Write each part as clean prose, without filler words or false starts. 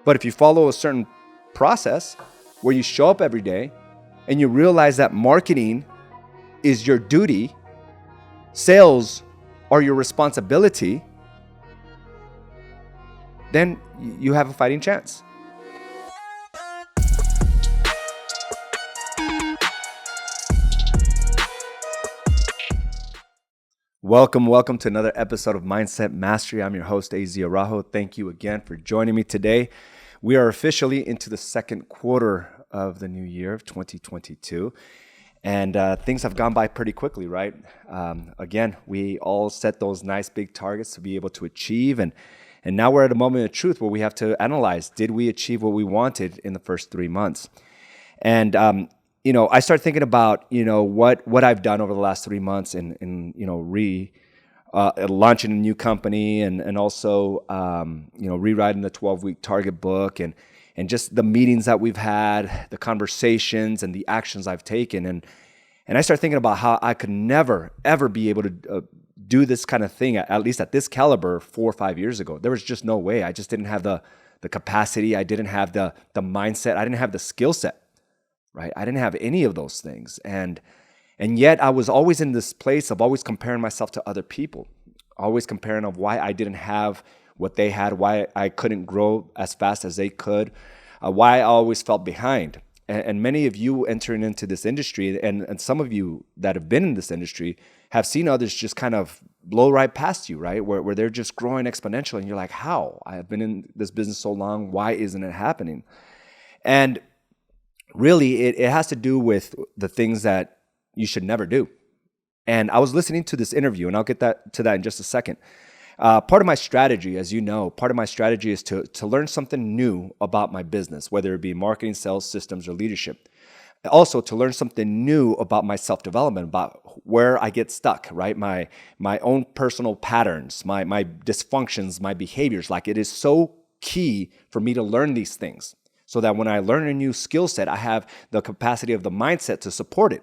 But if you follow a certain process where you show up every day and you realize that marketing is your duty, sales are your responsibility, then you have a fighting chance. Welcome to another episode of Mindset Mastery. I'm your host, Araujo. Thank you again for joining me today. We are officially into the second quarter of the new year of 2022. And things have gone by pretty quickly, right? Again, we all set those nice big targets to be able to achieve. And now we're at a moment of truth where we have to analyze, did we achieve what we wanted in the first 3 months? And I started thinking about, what I've done over the last 3 months in launching a new company and also, rewriting the 12-week target book and just the meetings that we've had, the conversations and the actions I've taken. And I started thinking about how I could never, ever be able to do this kind of thing, at least at this caliber 4 or 5 years ago. There was just no way. I just didn't have the capacity. I didn't have the mindset. I didn't have the skill set. Right? I didn't have any of those things. And yet I was always in this place of always comparing myself to other people, always comparing of why I didn't have what they had, why I couldn't grow as fast as they could, why I always felt behind. And many of you entering into this industry and some of you that have been in this industry have seen others just kind of blow right past you, right? Where they're just growing exponentially and you're like, how? I have been in this business so long, why isn't it happening? And really, it has to do with the things that you should never do. And I was listening to this interview, and I'll get to that in just a second. Part of my strategy, as you know, is to learn something new about my business, whether it be marketing, sales, systems, or leadership. Also, to learn something new about my self-development, about where I get stuck, right? My own personal patterns, my dysfunctions, my behaviors. Like, it is so key for me to learn these things, so that when I learn a new skill set, I have the capacity of the mindset to support it.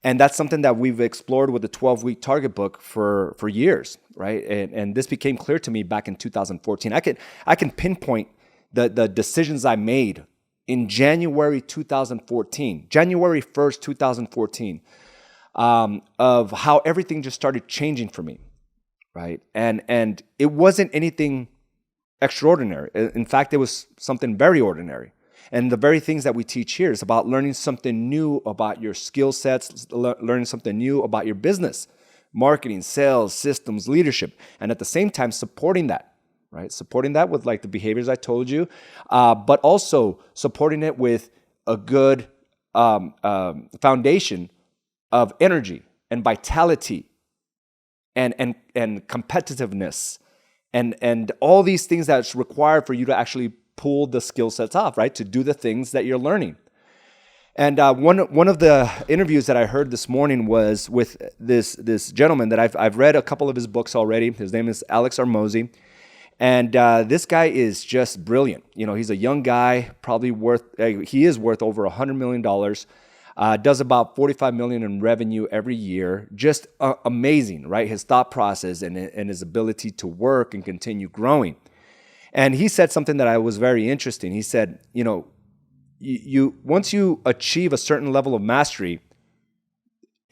And that's something that we've explored with the 12-week target book for years, right? And this became clear to me back in 2014. I can pinpoint the decisions I made in January 2014, January 1st, 2014, of how everything just started changing for me, right? And it wasn't anything extraordinary. In fact, it was something very ordinary. And the very things that we teach here is about learning something new about your skill sets, learning something new about your business, marketing, sales, systems, leadership, and at the same time supporting that, right? Supporting that with like the behaviors I told you, but also supporting it with a good foundation of energy and vitality and competitiveness. And all these things that's required for you to actually pull the skill sets off, right? To do the things that you're learning. And one of the interviews that I heard this morning was with this gentleman that I've read a couple of his books already. His name is Alex Araujo. And this guy is just brilliant. He's a young guy, probably he is worth over $100 million. Does about $45 million in revenue every year. Just amazing, right? His thought process and his ability to work and continue growing. And he said something that I was very interesting. He said, once you achieve a certain level of mastery,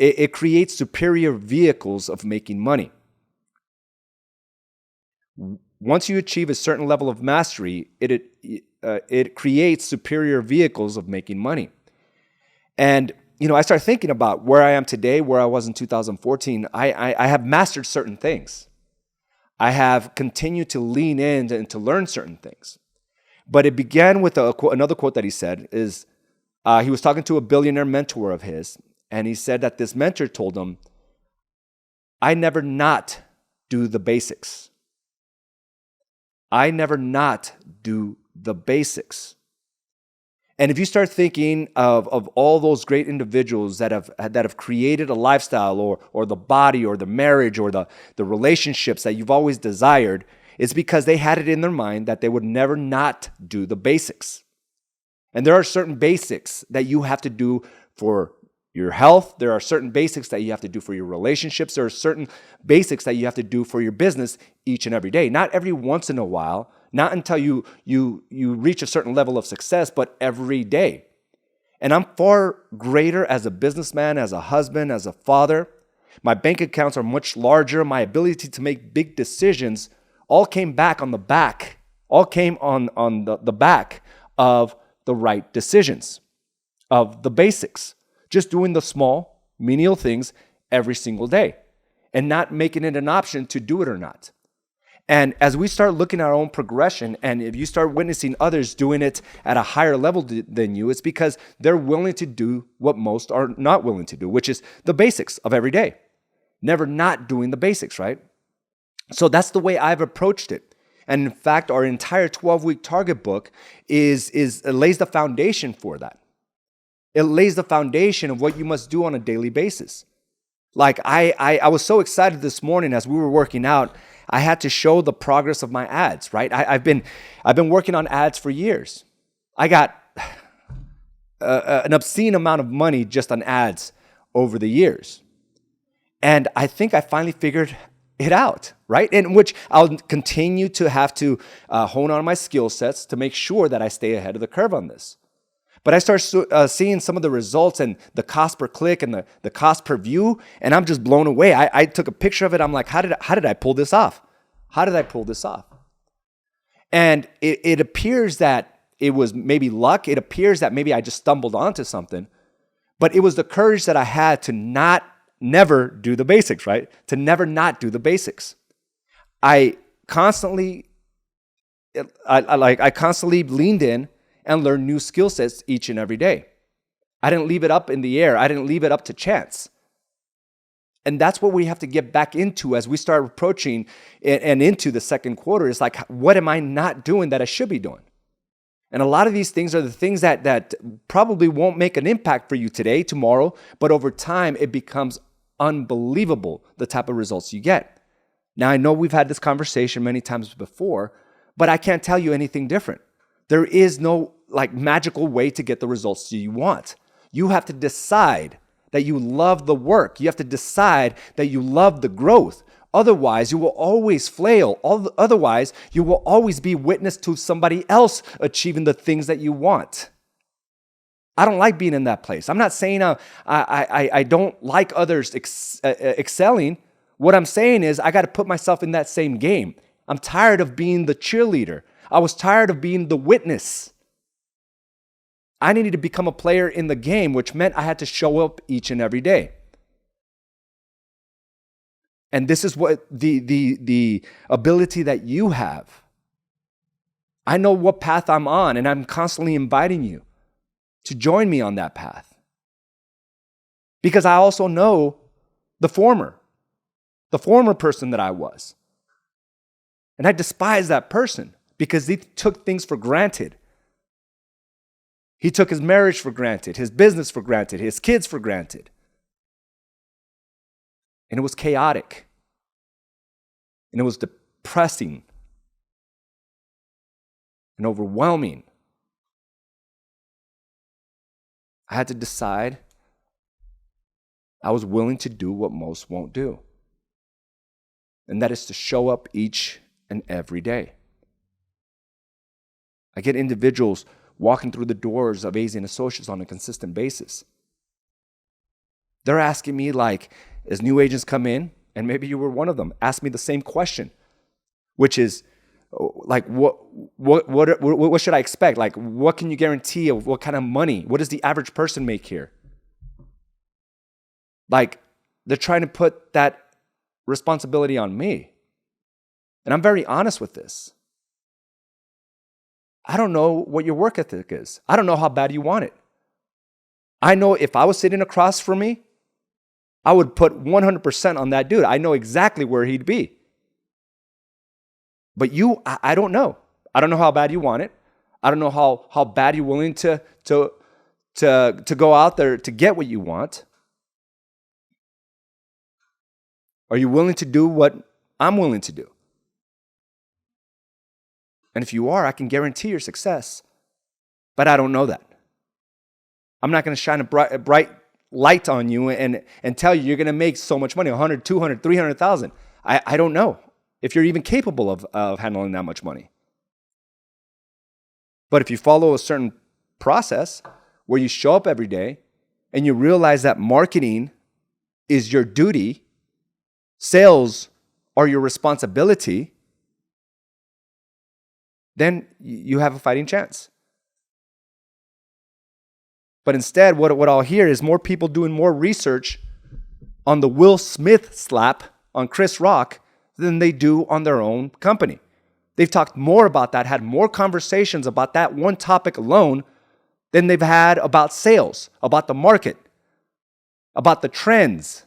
it creates superior vehicles of making money. Once you achieve a certain level of mastery, it creates superior vehicles of making money. And, I started thinking about where I am today, where I was in 2014. I have mastered certain things. I have continued to lean in and to learn certain things. But it began with another quote that he said is, he was talking to a billionaire mentor of his, and he said that this mentor told him, I never not do the basics. I never not do the basics. And if you start thinking of all those great individuals that have created a lifestyle or the body or the marriage or the relationships that you've always desired, it's because they had it in their mind that they would never not do the basics. And there are certain basics that you have to do for your health. There are certain basics that you have to do for your relationships. There are certain basics that you have to do for your business each and every day. Not every once in a while, Not until you reach a certain level of success, but every day. And I'm far greater as a businessman, as a husband, as a father. My bank accounts are much larger. My ability to make big decisions all came back on the back, all came on the back of the right decisions, of the basics. Just doing the small, menial things every single day and not making it an option to do it or not. And as we start looking at our own progression, and if you start witnessing others doing it at a higher level than you, it's because they're willing to do what most are not willing to do, which is the basics of every day. Never not doing the basics, right? So that's the way I've approached it. And in fact, our entire 12-week target book it lays the foundation for that. It lays the foundation of what you must do on a daily basis. Like I was so excited this morning as we were working out. I had to show the progress of my ads, right? I've been working on ads for years. I got an obscene amount of money just on ads over the years. And I think I finally figured it out, right? In which I'll continue to have to hone on my skill sets to make sure that I stay ahead of the curve on this. But I start seeing some of the results and the cost per click and the cost per view, and I'm just blown away. I took a picture of it. I'm like, how did I pull this off? How did I pull this off? And it appears that it was maybe luck. It appears that maybe I just stumbled onto something. But it was the courage that I had to never do the basics, right? To never not do the basics. I constantly leaned in and learn new skill sets each and every day. I didn't leave it up in the air. I didn't leave it up to chance. And that's what we have to get back into as we start approaching and into the second quarter. Is like, what am I not doing that I should be doing? And a lot of these things are the things that probably won't make an impact for you today, tomorrow, but over time, it becomes unbelievable the type of results you get. Now, I know we've had this conversation many times before, but I can't tell you anything different. There is no magical way to get the results you want. You have to decide that you love the work. You have to decide that you love the growth. Otherwise, you will always flail. Otherwise, you will always be witness to somebody else achieving the things that you want. I don't like being in that place. I'm not saying I don't like others excelling. What I'm saying is I got to put myself in that same game. I'm tired of being the cheerleader. I was tired of being the witness. I needed to become a player in the game, which meant I had to show up each and every day. And this is what the ability that you have. I know what path I'm on, and I'm constantly inviting you to join me on that path. Because I also know the former person that I was. And I despise that person because he took things for granted. He took his marriage for granted, his business for granted, his kids for granted. And it was chaotic. And it was depressing and overwhelming. I had to decide I was willing to do what most won't do. And that is to show up each and every day. I get individuals walking through the doors of AZ and Associates on a consistent basis. They're asking me, as new agents come in, and maybe you were one of them, ask me the same question, which is, what should I expect? What can you guarantee of what kind of money? What does the average person make here? They're trying to put that responsibility on me. And I'm very honest with this. I don't know what your work ethic is. I don't know how bad you want it. I know if I was sitting across from me, I would put 100% on that dude. I know exactly where he'd be. But I don't know. I don't know how bad you want it. I don't know how bad you're willing to go out there to get what you want. Are you willing to do what I'm willing to do? And if you are, I can guarantee your success. But I don't know that. I'm not going to shine a bright light on you and tell you you're going to make so much money, 100, 200, 300,000. I don't know if you're even capable of handling that much money. But if you follow a certain process where you show up every day and you realize that marketing is your duty, sales are your responsibility, then you have a fighting chance. But instead, what I'll hear is more people doing more research on the Will Smith slap on Chris Rock than they do on their own company. They've talked more about that, had more conversations about that one topic alone than they've had about sales, about the market, about the trends.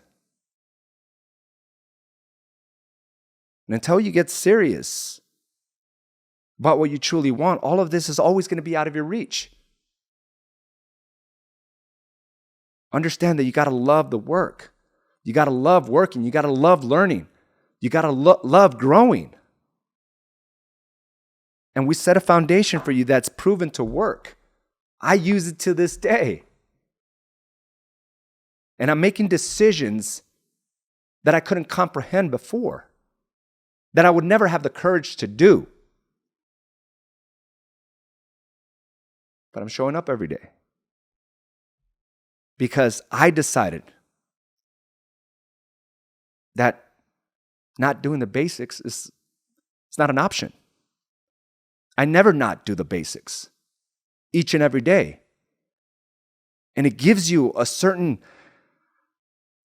And until you get serious about what you truly want, all of this is always going to be out of your reach. Understand that you got to love the work. You got to love working. You got to love learning. You got to love growing. And we set a foundation for you that's proven to work. I use it to this day. And I'm making decisions that I couldn't comprehend before, that I would never have the courage to do. But I'm showing up every day because I decided that not doing the basics is not an option. I never not do the basics each and every day. And it gives you a certain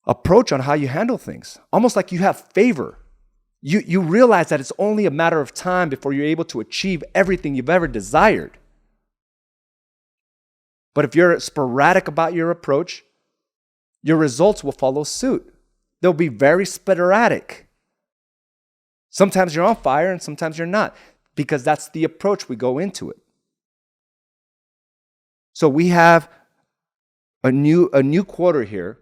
approach on how you handle things, almost like you have favor. You realize that it's only a matter of time before you're able to achieve everything you've ever desired. But if you're sporadic about your approach, your results will follow suit. They'll be very sporadic. Sometimes you're on fire and sometimes you're not, because that's the approach we go into it. So we have a new quarter here,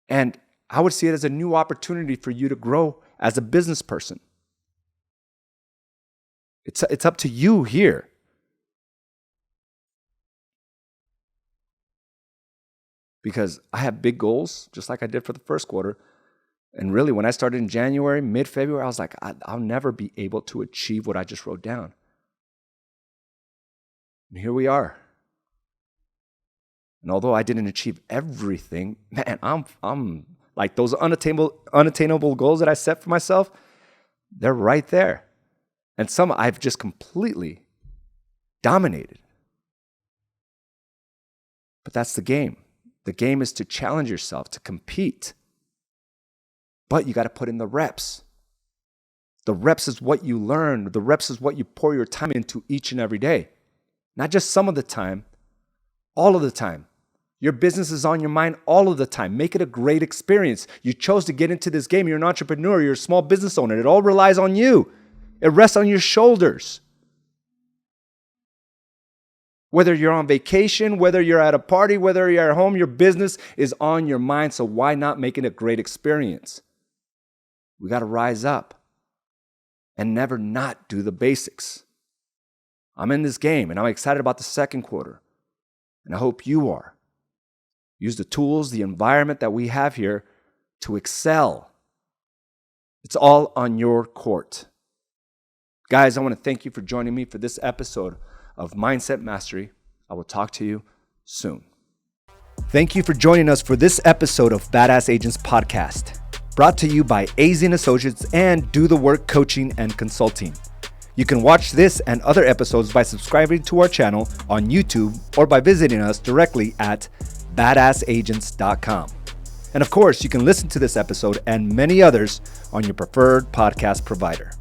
and I would see it as a new opportunity for you to grow as a business person. It's up to you here. Because I have big goals, just like I did for the first quarter. And really, when I started in January, mid-February, I was like, I'll never be able to achieve what I just wrote down. And here we are. And although I didn't achieve everything, man, I'm like those unattainable goals that I set for myself, they're right there. And some I've just completely dominated. But that's the game. The game is to challenge yourself, to compete. But you got to put in the reps. The reps is what you learn. The reps is what you pour your time into each and every day. Not just some of the time, all of the time. Your business is on your mind all of the time. Make it a great experience. You chose to get into this game. You're an entrepreneur. You're a small business owner. It all relies on you. It rests on your shoulders. Whether you're on vacation, whether you're at a party, whether you're at home, your business is on your mind. So why not make it a great experience? We got to rise up and never not do the basics. I'm in this game and I'm excited about the second quarter. And I hope you are. Use the tools, the environment that we have here to excel. It's all on your court. Guys, I want to thank you for joining me for this episode of Mindset Mastery. I will talk to you soon. Thank you for joining us for this episode of Badass Agents Podcast, brought to you by AZ & Associates and Do the Work Coaching and Consulting. You can watch this and other episodes by subscribing to our channel on YouTube or by visiting us directly at badassagents.com. And of course, you can listen to this episode and many others on your preferred podcast provider.